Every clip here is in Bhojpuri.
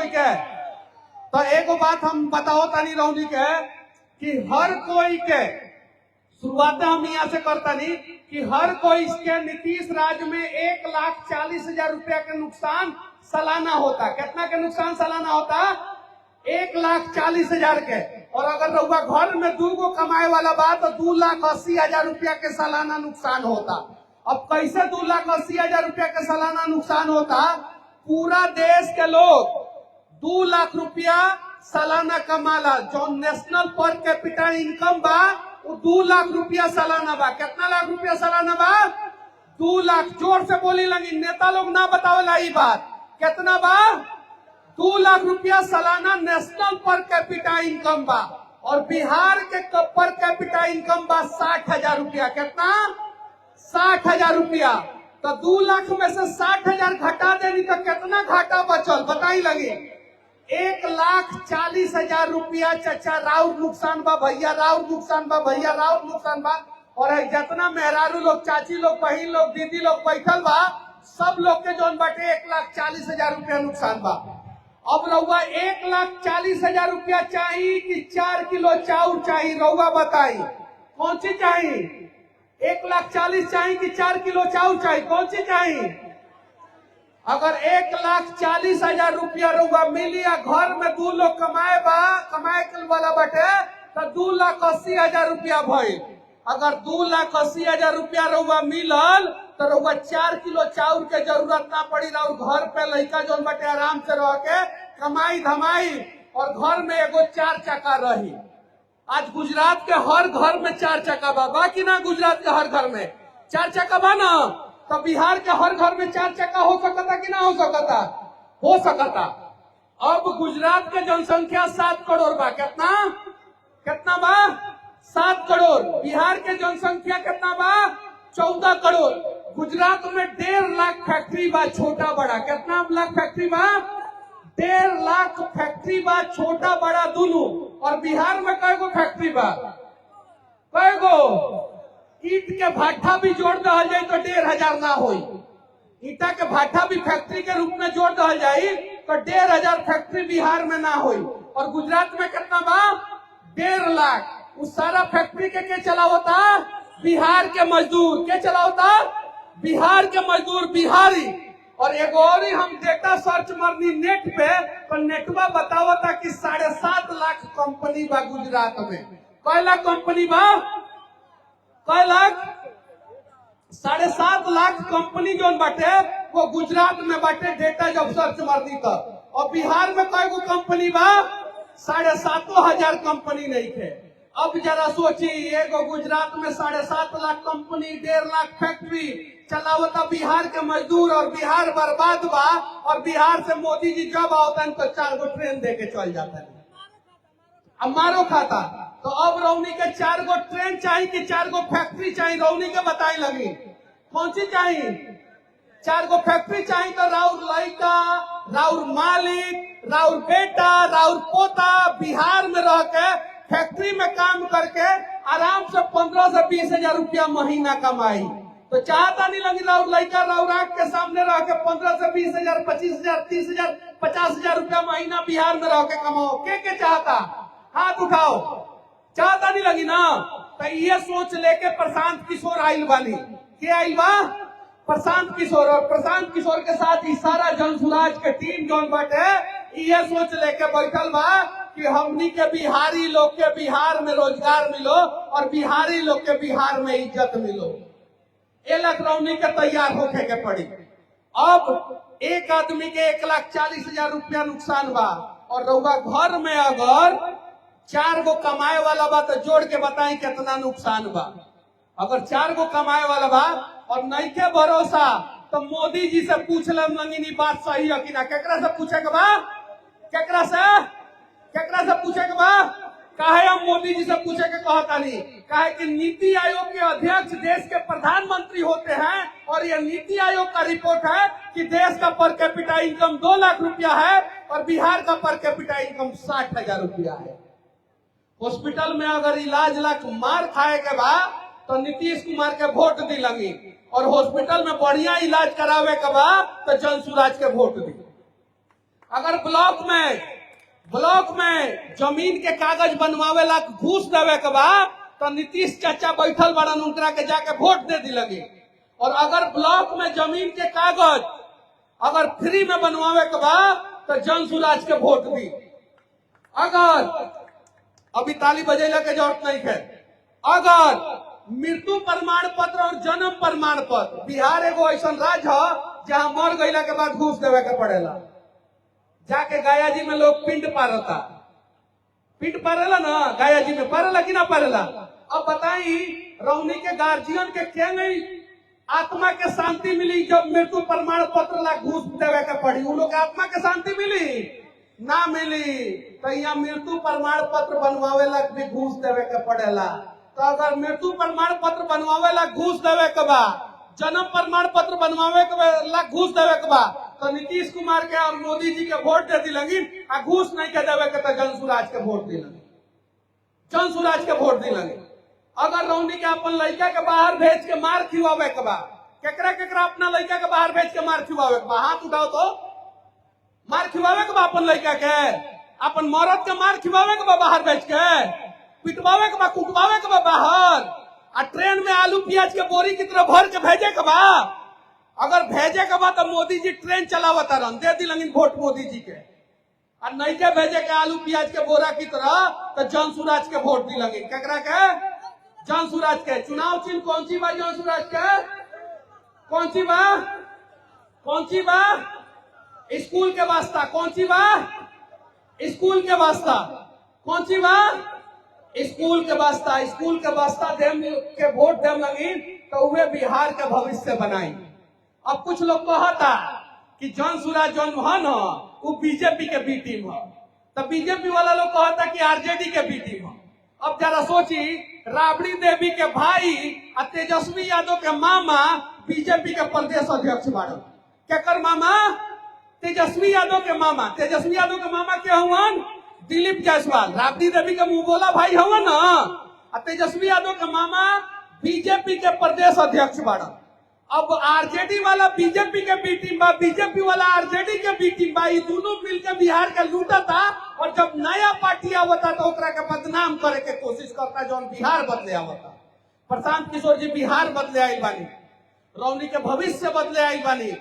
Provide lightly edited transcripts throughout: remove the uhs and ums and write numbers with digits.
कोई के। तो एगो बात हम बताओ तानी रौनी के कि हर कोई के शुरुआत हम यहाँ से करता नहीं कि हर कोई इसके नीतीश राज में 1,40,000 रुपया के नुकसान सालाना होता। कितना के नुकसान सालाना होता? 1,40,000 के। और अगर रउआ घर में 2 गो कमाए वाला बात तो 2,80,000 रुपया के सालाना नुकसान होता। अब कैसे 2,80,000 रुपया के सालाना नुकसान होता? पूरा देश के लोग 2 लाख रुपया सालाना कमाला। जो नेशनल पर कैपिटा इनकम बा वो 2 लाख रुपया सालाना बा। कितना लाख रुपया सालाना बा? 2 लाख। जोर से बोली लगी, नेता लोग ना बतावेला ये बात। कितना बा? 2 लाख रुपया सालाना नेशनल पर कैपिटा इनकम बा। और बिहार के पर कैपिटा इनकम बा 60,000 रुपया। कितना? 60,000 रुपया। तो 2 लाख में से 60,000 घटा देनी तो कितना घाटा बचल बताई लगी? 1,40,000 रुपया। चचा राउर नुकसान बा भैया, राउर नुकसान बा भैया, राउर नुकसान बा। और जितना मेहरारू लोग, चाची लोग, बहन लोग, दीदी लोग बैठल बा, सब लोग के जोन बाटे 1,40,000 रुपया नुकसान बा। अब रउआ 1,40,000 रुपया चाहिए कि 4 किलो चाउर चाहिए? रउआ बताई कौन सी चाहिए? 1,40,000 चाहिए कि 4 किलो चाउर चाहिए? कौन सी चाहिए? अगर 1,40,000 रुपया रउआ मिली या घर में 2 लोग कमाए के वाला बटे तो 2,80,000 रुपया भइल। अगर 2,80,000 रुपया रउआ मिलल तो रउआ 4 किलो चाउर के जरूरत ना पड़ी। रउआ घर पे लड़का जोन बटे आराम से रह के कमाई धमाई और घर में एगो 4 चक्का रही। आज गुजरात के हर घर में 4 चक्का बा कि ना? गुजरात के हर घर में 4 चक्का बा ना? तो बिहार के हर घर में 4 चक्का हो सकता कि ना हो सकता? हो सकता। अब गुजरात के जनसंख्या 7 करोड़ बा। कितना बा? 7 करोड़। बिहार के जनसंख्या कितना बा? 14 करोड़। गुजरात में 1.5 लाख फैक्ट्री बा, छोटा बड़ा। कितना लाख फैक्ट्री बा? 1.5 लाख फैक्ट्री बा, छोटा बड़ा दोनों। और बिहार में कई गो फैक्ट्री बा? कई गो? ईट के भाटा भी जोड़ दल जाए तो 1,500 ना होई। ईटा के भाटा भी फैक्ट्री के रूप में जोड़ दल जाए तो 1,500 फैक्ट्री बिहार में ना होई। और गुजरात में कितना बा? 1.5 लाख। उस सारा फैक्ट्री के चलावता? बिहार के मजदूर। के चलावता? बिहार के मजदूर, बिहारी। और एक और ही हम डेटा सर्च मरनी नेट पे तो नेटवा बतावता कि 7.5 लाख कंपनी बा गुजरात में। कई लाख कंपनी बा? कई लाख? 7.5 लाख कंपनी जोन बाटे वो गुजरात में बाटे। डेटा जब सर्च मरनी तो। और बिहार में कई गो कंपनी बा? 7,500 कंपनी नहीं थे। अब जरा सोची, एगो गुजरात में 7.5 लाख कंपनी, 1.5 लाख फैक्ट्री चलावता बिहार के मजदूर। और बिहार बर्बाद बा। और बिहार से मोदी जी जब आवता तो 4 गो ट्रेन दे के चल जाता है। अब मारो खाता। तो अब रौनी के 4 गो ट्रेन चाहिए कि 4 गो फैक्ट्री चाहिए? रौनी के बताई लगी कौन सी चाहिए? 4 गो फैक्ट्री चाहिए तो राउर लड़का, राउर मालिक, राउर बेटा, राउर पोता बिहार में रह के फैक्ट्री में काम करके आराम से 15 से 20,000 रुपया महीना कमाई। तो चाहता नहीं लगी राउर लड़का राउर आंख के सामने रह के 15 से 20,000, 25,000, 30,000, 50,000 रुपया महीना बिहार में रह के कमाओ? के चाहता? हाथ उठाओ। चाहता नहीं लगी ना? तो ये सोच लेके प्रशांत किशोर आइल बानी। के आइल बा? प्रशांत किशोर। और प्रशांत किशोर के साथ ही सारा जनसुराज के टीम जोन बाटे ये सोच लेके बैठल बा कि हमनी के बिहारी लोग के बिहार में रोजगार मिलो और बिहारी लोग के बिहार में इज्जत मिलो। ये लखनऊ के तैयार होके के पड़ी। अब एक आदमी के 1,40,000 रुपया नुकसान बा। और रउआ घर में अगर 4 गो कमाए वाला बा तो जोड़ के बताई कितना नुकसान बा। अगर 4 गो कमाए वाला बा और नहीं के भरोसा तो मोदी जी से पूछ लेम लंगिनी बात सही है कि ना। केकरा से पूछे के बा? केकरा से पूछे के बा? काहे हम मोदी जी से पूछे के कहता नहीं? काहे कि नीति आयोग के अध्यक्ष देश के प्रधानमंत्री होते हैं। और ये नीति आयोग का रिपोर्ट है कि देश का पर कैपिटा इनकम 2 लाख रुपया है और बिहार का पर कैपिटा इनकम 60,000 रुपया है। हॉस्पिटल में अगर इलाज लाख मार खाए के बाद तो नीतीश कुमार के वोट दी लगी। और हॉस्पिटल में बढ़िया इलाज करावे के बाद तो जनसुराज के वोट दी। अगर ब्लॉक में जमीन के कागज बनवावे ला घूस देवे के बा तो नीतीश चाचा बैठल बड़न उनकरा के जाके वोट दे दी लगे। और अगर ब्लॉक में जमीन के कागज अगर फ्री में बनवावे के बा तो जनसुराज के वोट दी। अगर अभी ताली बजेला के जरूरत नहीं है। अगर मृत्यु प्रमाण पत्र और जन्म प्रमाण पत्र, बिहार एगो ऐसा राज्य है जहां मर गईला के बाद घूस देवे के पड़ेला। जाके गया जी में लोग पिंड पारता, पिंड पारेला ना, गया जी में पारेला कि ना पारेला। अब बताई रौनी के गार्जियन के क्या नहीं आत्मा के शांति मिली जब मृत्यु प्रमाण पत्र ला घूस देवे के पड़ी। उन लोग के आत्मा के शांति मिली ना मिली तो यहाँ मृत्यु प्रमाण पत्र बनवावे ला भी घूस देवे के पड़ेला। तो अगर मृत्यु प्रमाण पत्र बनवावे ला घूस देवे के बा, जन्म प्रमाण पत्र बनवावे के ला घूस देवे के बा तो नीतीश कुमार के और मोदी जी के वोट दे दी लगी। आ घूस नहीं के देवे के तो जनसुराज के वोट दी लगी, जनसुराज के वोट दी लगी। अगर रौनी के अपन लड़का के बाहर भेज के मार खिवावे के बा, केकरा केकरा अपना लड़का के बाहर भेज के मार खिवावे के बा, हाथ उठाओ तो। मार खिवावे के बा अपन लड़का के, अपन मरद के मार खिवावे के बा बाहर भेज के, पिटवावे के बा, कुटवावे के बा बाहर। आ ट्रेन में आलू प्याज के बोरी की तरह भर के भेजे के बा। अगर भेजे के बा तो मोदी जी ट्रेन चलावता रहन, दे दी लगी वोट मोदी जी के। और नहीं के भेजे के आलू प्याज के बोरा की तरह तो जनसुराज के वोट दी लगी। केकरा के? जनसुराज के। चुनाव चिन्ह कौन सी बा जनसुराज के? कौन सी बा? कौन सी बा? स्कूल के वास्ता। कौन सी बा? स्कूल के वास्ता। कौन सी बा? स्कूल के वास्ता। स्कूल के वास्ता देम के वोट देम लगी तो वे बिहार के भविष्य बनाई। अब कुछ लोग कहता कि जनसुराज जौन है ना वो बीजेपी के बी टीम है, तो बीजेपी वाला लोग कहता कि आरजेडी के बी टीम है। अब जरा सोची, राबड़ी देवी के भाई और तेजस्वी यादव के मामा बीजेपी के प्रदेश अध्यक्ष बाड़न। केकर मामा? तेजस्वी यादव के मामा। तेजस्वी यादव के मामा क्या हुआ? दिलीप जायसवाल। राबड़ी देवी के मुंह बोला भाई हुआ ना। और तेजस्वी यादव के मामा बीजेपी के प्रदेश अध्यक्ष बाड़न। अब आरजेडी वाला बीजेपी के बी टीम बा, बीजेपी वाला आरजेडी के बी टीम बा, ये दोनों मिलकर बिहार का लूटा था। और जब नया पार्टी आवता तो ओकरा के बदनाम करे के कोशिश करता जो बिहार बदले आवता। प्रशांत किशोर जी बिहार बदले आई बानी, रौनी के भविष्य बदले आई बानी।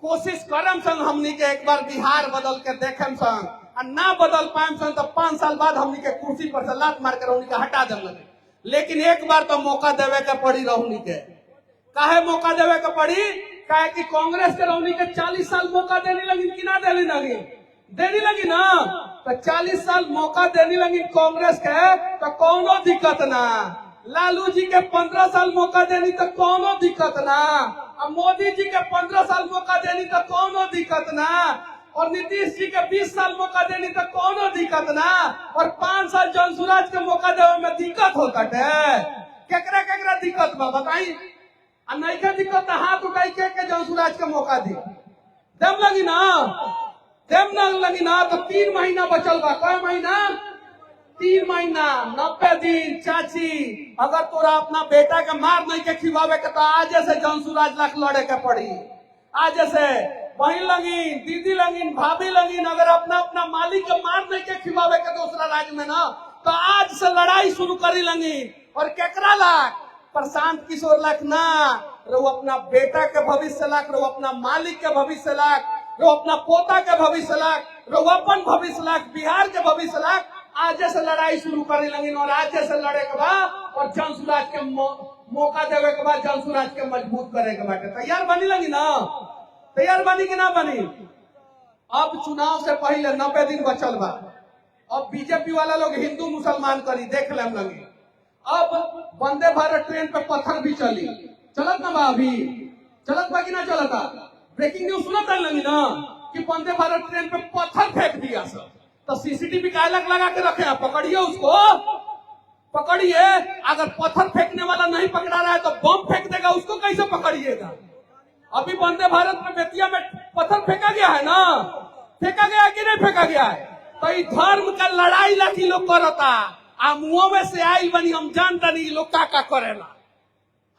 कोशिश करम संग हमनी के एक बार बिहार बदल के देखेम संग, और ना बदल पाएम संग तो 5 साल बाद हमनी के कुर्सी पर से लात मार के रौनी के हटा देम लगे। लेकिन एक बार तो मौका देवे के पड़ी रौनी के। काहे मौका देवे के पड़ी? काहे कि कांग्रेस के रौनी के 40 साल मौका देने लगी कि ना देने लगी? देने लगी ना। तो 40 साल मौका देने लगी कांग्रेस के तो कौनो दिक्कत ना। लालू जी के 15 साल मौका देनी तो कौनो दिक्कत ना। और मोदी जी के 15 साल मौका देनी तो कौनो दिक्कत ना। और नीतीश जी के 20 साल मौका देनी तो कौनो दिक्कत ना। और 5 साल जनसुराज के मौका देवे में दिक्कत होता है। केकरा केकरा दिक्कत बा बताई? नहीं के दिक्कत हाथ उठाई के जनसुराज के मौका दी देम लगी ना। देम न लगी ना तो 3 महीना बचल बा। कई महीना? 3 महीना 90 दिन। चाची अगर तोरा अपना बेटा के मार नहीं के खिलावे के तो आज से जनसुराज लाख लड़े के पड़ी। आज से बहन लगी, दीदी लगी, भाभी लगी, अगर अपना अपना मालिक के मार नहीं के खिलावे के दूसरा राज्य में ना तो आज से लड़ाई शुरू करी लगी। और केकरा लाख? प्रशांत किशोर लाख ना, रो अपना बेटा के भविष्य लाख, रो अपना मालिक के भविष्य लाख, रो अपना पोता के भविष्य लाख, रो अपन भविष्य लाख, बिहार के भविष्य लाख। आज से लड़ाई शुरू करे लगी और आज से लड़े के बाद और जनसुराज के मौका देवे के बाद जनसुराज के मजबूत करे के बाटे तैयार बनी लगी ना। तैयार बनी कि ना बनी? अब चुनाव से पहले 90 दिन बचल बा। अब बीजेपी वाला लोग हिंदू मुसलमान करी देख लेम लगी। अब वंदे भारत ट्रेन पे पत्थर भी चली, चलत ना बा? अभी चलत बा कि ना चलता? ब्रेकिंग न्यूज सुनत लगी ना कि वंदे भारत ट्रेन पे पत्थर फेंक दिया सब। तो सीसीटीवी का अलग लगा के रखे हैं, पकड़िए उसको, पकड़िए। अगर पत्थर फेंकने वाला नहीं पकड़ा रहा है तो बम फेंक देगा, उसको कैसे पकड़िएगा? अभी वंदे भारत में बेतिया में पत्थर फेंका गया है ना, फेंका गया है कि नहीं फेंका गया है? तो ये धर्म का लड़ाई लाठी लोग करता। आ मुंह में से आई बनी, हम जानता नहीं लोग का करेला,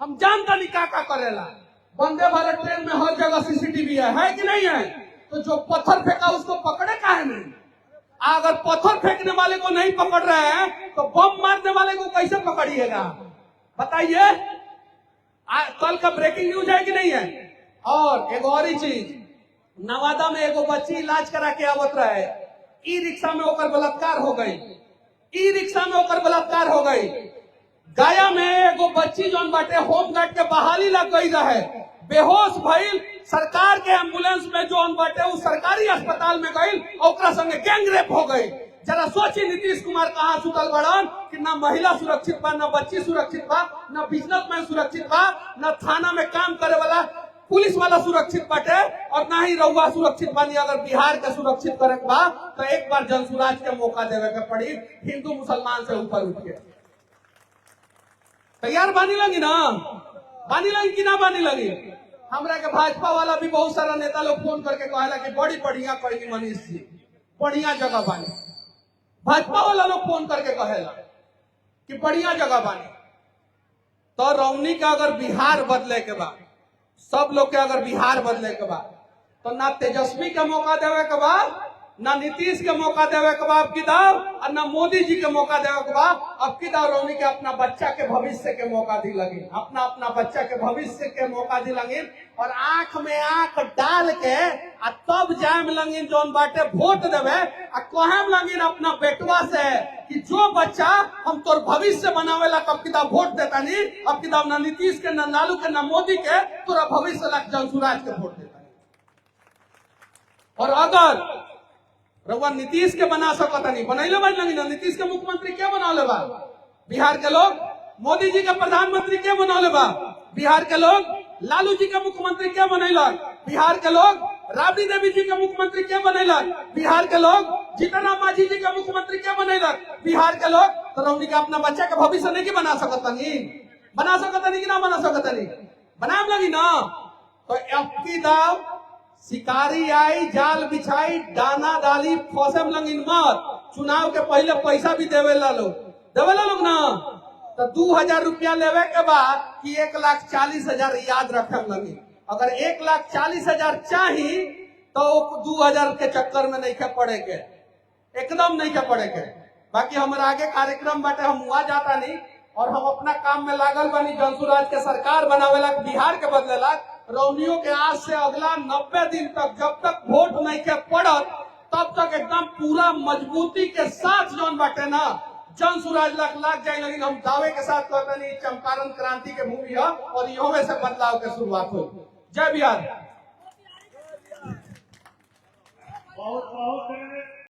हम जानता नहीं का करेला। वंदे भारत ट्रेन में हर जगह सीसीटीवी है कि नहीं है? तो जो पत्थर फेंका उसको पकड़े काहे नहीं? अगर पत्थर फेंकने वाले को नहीं पकड़ रहे हैं तो बम मारने वाले को कैसे पकड़िएगा? बताइए। कल का ब्रेकिंग न्यूज है कि नहीं है? और एक और ही चीज, नवादा में एगो बच्ची इलाज करा के आवत रहे, ई रिक्शा में होकर बलात्कार हो गई। ई रिक्शा में होकर बलात्कार हो गई। गया में एगो बच्ची जौन बाटे होमगार्ड के बहाली लग गई रहे, बेहोश भइल, सरकार के एम्बुलेंस में जौन बाटे उस सरकारी अस्पताल में गई, ओकरा संगे गैंग रेप हो गई। जरा सोची नीतीश कुमार कहाँ सुतल बड़न कि ना महिला सुरक्षित बा, ना बच्ची सुरक्षित बा, ना बिजनेसमैन सुरक्षित बा, ना थाना में काम करे वाला पुलिस वाला सुरक्षित बाटे, और ना ही रउआ सुरक्षित बानी। अगर बिहार के सुरक्षित करे के बा तो एक बार जनसुराज के मौका देवे के पड़ी, हिंदू मुसलमान से ऊपर उठ के। तैयार बानी लगी ना? बानी लगी कि ना बानी लगी? हमरा के भाजपा वाला भी बहुत सारा नेता लोग फोन करके कहेला कि बड़ी बढ़िया कहेगी मनीष जी, बढ़िया जगह बानी। भाजपा वाला लोग फोन करके कहेला कि बढ़िया जगह बानी। तो रौनी का अगर बिहार बदले के बाद, सब लोग के अगर बिहार बदले के बाद, तो ना तेजस्वी के मौका देवे के बाद, ना नीतीश के मौका देवे के बाद, अब की दाव, और ना मोदी जी के मौका देवे के बाद, अब की दाव रौनी के अपना बच्चा के भविष्य के मौका दी लगी, अपना बच्चा के भविष्य के मौका दी लगी, और आंख में आंख डाल के आ तब जाम लगिन जौन बाटे वोट देवे, आ कहेम लगिन अपना बेटवा से कि जो बच्चा हम तोर भविष्य बनावेला कब किताब वोट देता नहीं, अब किताब ना नीतीश के, ना लालू के, ना मोदी के, तोरा भविष्य ला जनसुराज के वोट देता नहीं। और अगर रउआ नीतीश के बना सकता नहीं, बनैले बन लगी ना, नीतीश के मुख्यमंत्री क्या बनौले बा? बिहार के लोग। मोदी जी के प्रधानमंत्री क्या बनौले बा? बिहार के लोग। लालू जी के मुख्यमंत्री क्या बनैलक? बिहार के लोग। राबड़ी देवी जी के मुख्यमंत्री क्या बनैलक? बिहार के लोग। जीतन राम मांझी जी के मुख्यमंत्री क्या बनैलक? बिहार के लोग। तो रउनी के अपना बच्चा के भविष्य नहीं की बना सकता नहीं? बना सकता नहीं कि ना बना सकता नहीं? बनाम लगी ना। तो आपकी दाव शिकारी आई, जाल बिछाई, दाना डाली, फौसम लगिन मत। चुनाव के पहले पैसा भी देवेला लोग ना। तो 2000 रुपया लेवे के बाद कि 1,40,000 याद रखम लगी। अगर 1,40,000 चाहिए तो 2000 के चक्कर में नहीं पड़े के, एकदम नहीं पड़े के। बाकी हमारे आगे कार्यक्रम बाटे, हम वहां जाता नहीं, और हम अपना काम में लागल बनी। जनसुराज के सरकार बनावेला, बिहार के बदलेला। रौनियों के आज से अगला 90 दिन तक, जब तक वोट नहीं के पड़त, तब तक एकदम पूरा मजबूती के साथ जौन बाटे ना जनसुराज लाग जाए। लेकिन हम दावे के साथ कहते नहीं, चंपारण क्रांति के भूमि है और यहाँ से बदलाव की शुरुआत हो। जय बिहार। बहुत